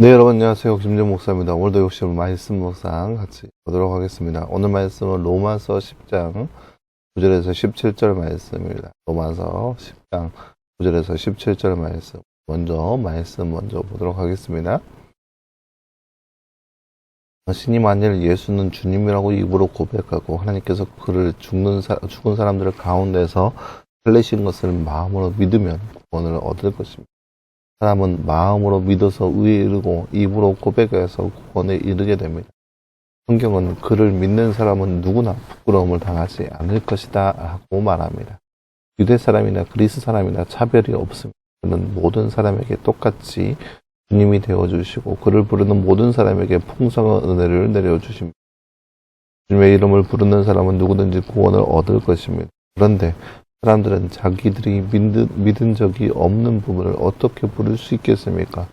네, 여러분 안녕하세요. 김준 목사입니다. 오늘도 역시 말씀 묵상 같이 보도록 하겠습니다. 오늘 말씀은 로마서 10장 9절에서 17절 말씀입니다. 로마서 10장 9절에서 17절 말씀 먼저 보도록 하겠습니다. 신이 만일 예수는 주님이라고 입으로 고백하고 하나님께서 그를 죽은 사람들 가운데서 살리신 것을 마음으로 믿으면 구원을 얻을 것입니다. 사람은 마음으로 믿어서 의에 이르고 입으로 고백해서 구원에 이르게 됩니다. 성경은 그를 믿는 사람은 누구나 부끄러움을 당하지 않을 것이다 하고 말합니다. 유대 사람이나 그리스 사람이나 차별이 없습니다. 그는 모든 사람에게 똑같이 주님이 되어주시고 그를 부르는 모든 사람에게 풍성한 은혜를 내려주십니다. 주님의 이름을 부르는 사람은 누구든지 구원을 얻을 것입니다. 그런데 사람들은 자기들이 믿은 적이 없는 부분을 어떻게 부를 수 있겠습니까?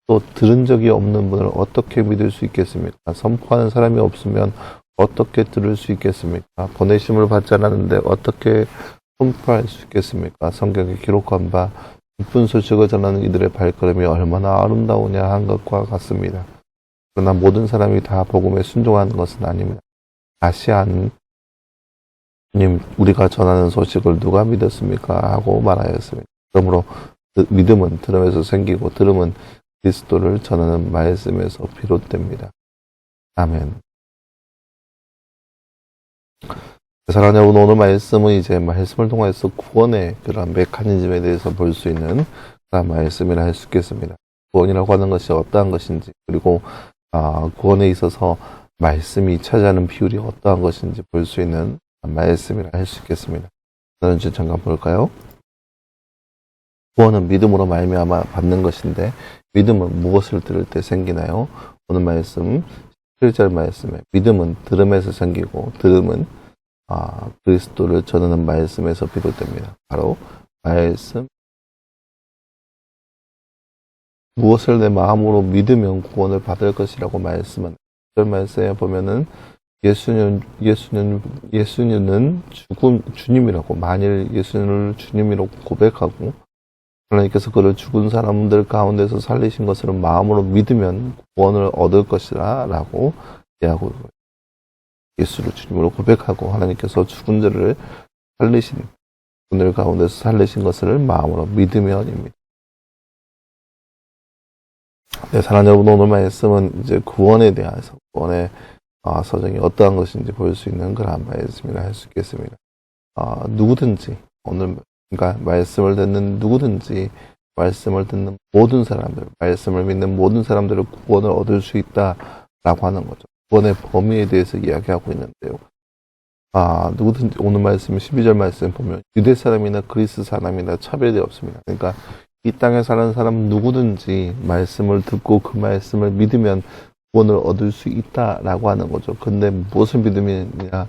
또 들은 적이 없는 분을 어떻게 믿을 수 있겠습니까? 선포하는 사람이 없으면 어떻게 들을 수 있겠습니까? 보내심을 받지 않았는데 어떻게 선포할 수 있겠습니까? 성경에 기록한 바 기쁜 소식을 전하는 이들의 발걸음이 얼마나 아름다우냐 한 것과 같습니다. 그러나 모든 사람이 다 복음에 순종하는 것은 아닙니다. 아시아는 주님, 우리가 전하는 소식을 누가 믿었습니까? 하고 말하였습니다. 그러므로 믿음은 들음에서 생기고 들음은 그리스도를 전하는 말씀에서 비롯됩니다. 아멘. 사랑하는 여러분, 오늘 말씀은 이제 말씀을 통해서 구원의 그런 메커니즘에 대해서 볼 수 있는 그런 말씀이라 할 수 있겠습니다. 구원이라고 하는 것이 어떠한 것인지, 그리고 구원에 있어서 말씀이 차지하는 비율이 어떠한 것인지 볼 수 있는 말씀이라 할 수 있겠습니다. 저는 잠깐 볼까요? 구원은 믿음으로 말미암아 받는 것인데 믿음은 무엇을 들을 때 생기나요? 오늘 말씀 7절 말씀에 믿음은 들음에서 생기고 들음은 그리스도를 전하는 말씀에서 비롯됩니다. 바로 말씀. 무엇을 내 마음으로 믿으면 구원을 받을 것이라고 말씀은 7절 말씀에 보면은 예수는 주님이라고 만일 예수님을 주님이라고 고백하고 하나님께서 그를 죽은 사람들 가운데서 살리신 것을 마음으로 믿으면 구원을 얻을 것이라 라고 이야기하고 있습니다. 예수를 주님으로 고백하고 하나님께서 죽은 자를 살리신 분들 가운데서 살리신 것을 마음으로 믿으면입니다. 네, 사랑하는 여러분, 오늘 말씀은 이제 구원에 대해서 구원의 서정이 어떠한 것인지 볼 수 있는 그런 말씀이라 할 수 있겠습니다. 누구든지 그러니까 말씀을 듣는 누구든지 말씀을 듣는 모든 사람들, 말씀을 믿는 모든 사람들은 구원을 얻을 수 있다라고 하는 거죠. 구원의 범위에 대해서 이야기하고 있는데요. 누구든지 오늘 말씀 12절 말씀 보면 유대 사람이나 그리스 사람이나 차별이 없습니다. 그러니까 이 땅에 사는 사람 누구든지 말씀을 듣고 그 말씀을 믿으면 구원을 얻을 수 있다라고 하는 거죠. 근데 무엇을 믿으면이냐?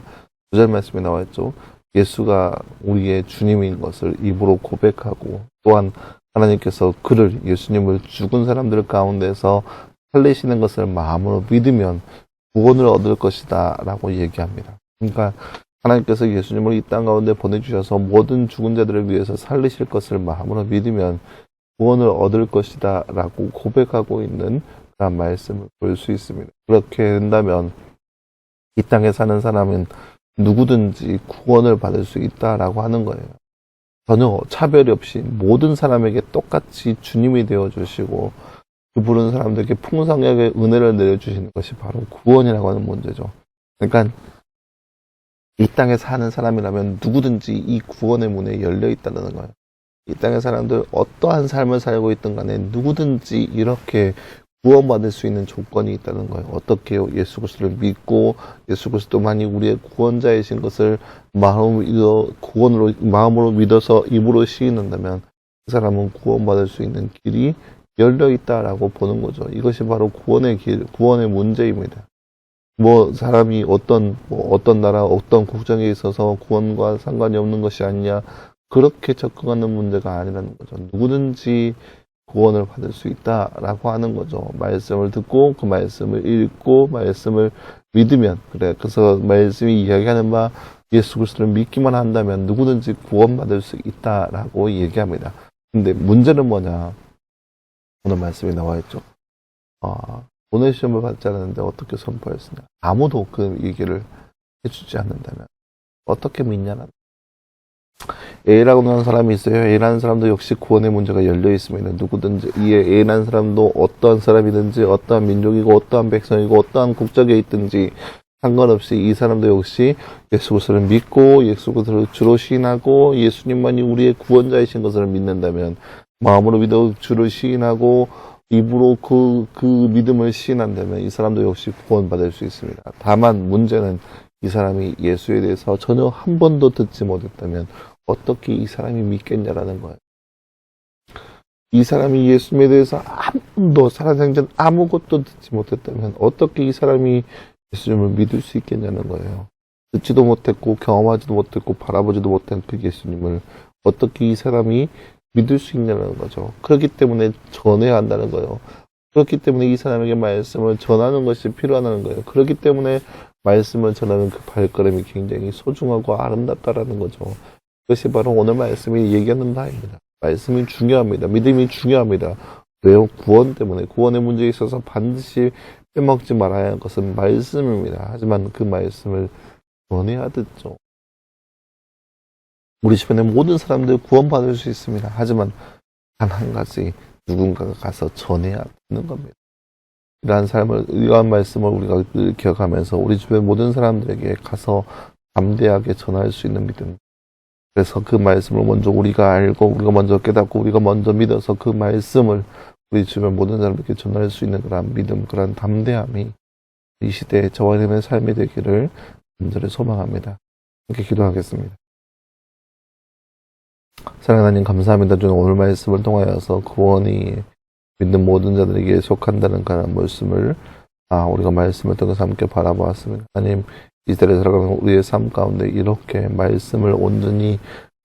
9절 말씀에 나와 있죠. 예수가 우리의 주님인 것을 입으로 고백하고 또한 하나님께서 그를 예수님을 죽은 사람들 가운데서 살리시는 것을 마음으로 믿으면 구원을 얻을 것이다 라고 얘기합니다. 그러니까 하나님께서 예수님을 이 땅 가운데 보내주셔서 모든 죽은 자들을 위해서 살리실 것을 마음으로 믿으면 구원을 얻을 것이다 라고 고백하고 있는 그런 말씀을 볼 수 있습니다. 그렇게 된다면 이 땅에 사는 사람은 누구든지 구원을 받을 수 있다라고 하는 거예요. 전혀 차별이 없이 모든 사람에게 똑같이 주님이 되어주시고 그 부르는 사람들에게 풍성하게 은혜를 내려주시는 것이 바로 구원이라고 하는 문제죠. 그러니까 이 땅에 사는 사람이라면 누구든지 이 구원의 문에 열려 있다는 거예요. 이 땅의 사람들 어떠한 삶을 살고 있든 간에 누구든지 이렇게 구원받을 수 있는 조건이 있다는 거예요. 어떻게요? 예수 그리스도를 믿고 예수 그리스도만이 우리의 구원자이신 것을 마음으로 믿어서 입으로 시인한다면 그 사람은 구원받을 수 있는 길이 열려 있다라고 보는 거죠. 이것이 바로 구원의 길, 구원의 문제입니다. 사람이 어떤 나라, 어떤 국정에 있어서 구원과 상관이 없는 것이 아니냐, 그렇게 접근하는 문제가 아니라는 거죠. 누구든지 구원을 받을 수 있다라고 하는 거죠. 말씀을 듣고 그 말씀을 읽고 말씀을 믿으면 그래서 말씀이 이야기하는 바 예수 그리스도를 믿기만 한다면 누구든지 구원받을 수 있다라고 얘기합니다. 근데 문제는 뭐냐? 오늘 말씀이 나와 있죠. 오늘 시험을 받지 않았는데 어떻게 선포했으냐. 아무도 그 얘기를 해주지 않는다면 어떻게 믿냐는. A라고 하는 사람이 있어요. A라는 사람도 역시 구원의 문제가 열려 있습니다. 누구든지 이 A라는 사람도 어떠한 사람이든지 어떠한 민족이고 어떠한 백성이고 어떠한 국적에 있든지 상관없이 이 사람도 역시 예수 그리스도를 믿고 예수 그리스도를 주로 시인하고 예수님만이 우리의 구원자이신 것을 믿는다면 마음으로 믿어 주를 시인하고 입으로 그 믿음을 시인한다면 이 사람도 역시 구원받을 수 있습니다. 다만 문제는 이 사람이 예수에 대해서 전혀 한 번도 듣지 못했다면 어떻게 이 사람이 믿겠냐라는 거예요. 이 사람이 예수님에 대해서 한 번도 살아생전 아무것도 듣지 못했다면 어떻게 이 사람이 예수님을 믿을 수 있겠냐는 거예요. 듣지도 못했고 경험하지도 못했고 바라보지도 못한 그 예수님을 어떻게 이 사람이 믿을 수 있냐는 거죠. 그렇기 때문에 전해야 한다는 거예요. 그렇기 때문에 이 사람에게 말씀을 전하는 것이 필요하다는 거예요. 그렇기 때문에 말씀을 전하는 그 발걸음이 굉장히 소중하고 아름답다라는 거죠. 그것이 바로 오늘 말씀이 얘기하는 바입니다. 말씀이 중요합니다. 믿음이 중요합니다. 왜요? 구원 때문에. 구원의 문제에 있어서 반드시 빼먹지 말아야 할 것은 말씀입니다. 하지만 그 말씀을 전해야 듣죠. 우리 주변의 모든 사람들 구원받을 수 있습니다. 하지만 단 한 가지 누군가가 가서 전해야 듣는 겁니다. 이러한 말씀을 우리가 기억하면서 우리 주변 모든 사람들에게 가서 담대하게 전할 수 있는 믿음. 그래서 그 말씀을 먼저 우리가 알고 우리가 먼저 깨닫고 우리가 먼저 믿어서 그 말씀을 우리 주변 모든 사람들에게 전할 수 있는 그런 믿음, 그런 담대함이 이 시대에 저와 여러분의 삶이 되기를 간절히 소망합니다. 함께 기도하겠습니다. 사랑하는 하나님 감사합니다. 주님 오늘 말씀을 통하여서 구원이 믿는 모든 자들에게 속한다는 그런 말씀을 우리가 말씀을 통해서 함께 바라보았습니다. 하나님 이 시대를 살아가는 우리의 삶 가운데 이렇게 말씀을 온전히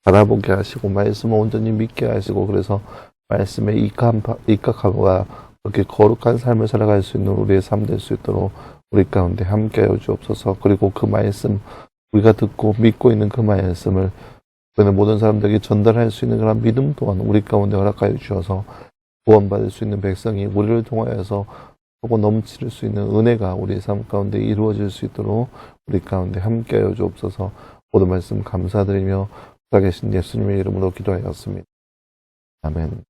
바라보게 하시고 말씀을 온전히 믿게 하시고 그래서 말씀에 입각함과 그렇게 거룩한 삶을 살아갈 수 있는 우리의 삶 될 수 있도록 우리 가운데 함께하여 주옵소서. 그리고 그 말씀 우리가 듣고 믿고 있는 그 말씀을 모든 사람들에게 전달할 수 있는 그런 믿음 또한 우리 가운데 허락하여 주셔서 구원받을 수 있는 백성이 우리를 통하여서 하고 넘칠 수 있는 은혜가 우리의 삶 가운데 이루어질 수 있도록 우리 가운데 함께하여 주옵소서. 모든 말씀 감사드리며 살아계신 예수님의 이름으로 기도하였습니다. 아멘.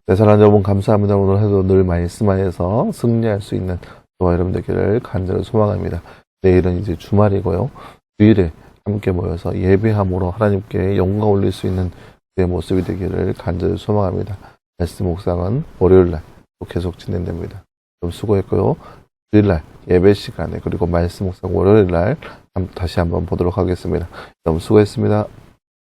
네, 사랑하는 여러분 감사합니다. 오늘 해도 늘 말씀 안에서 승리할 수 있는 저와 여러분 되기를 간절히 소망합니다. 내일은 이제 주말이고요. 주일에 함께 모여서 예배함으로 하나님께 영광 올릴 수 있는 내 모습이 되기를 간절히 소망합니다. 말씀 묵상은 월요일날 계속 진행됩니다. 좀 수고했고요. 주일날 예배 시간에 그리고 말씀 묵상 월요일날 다시 한번 보도록 하겠습니다. 너무 수고했습니다.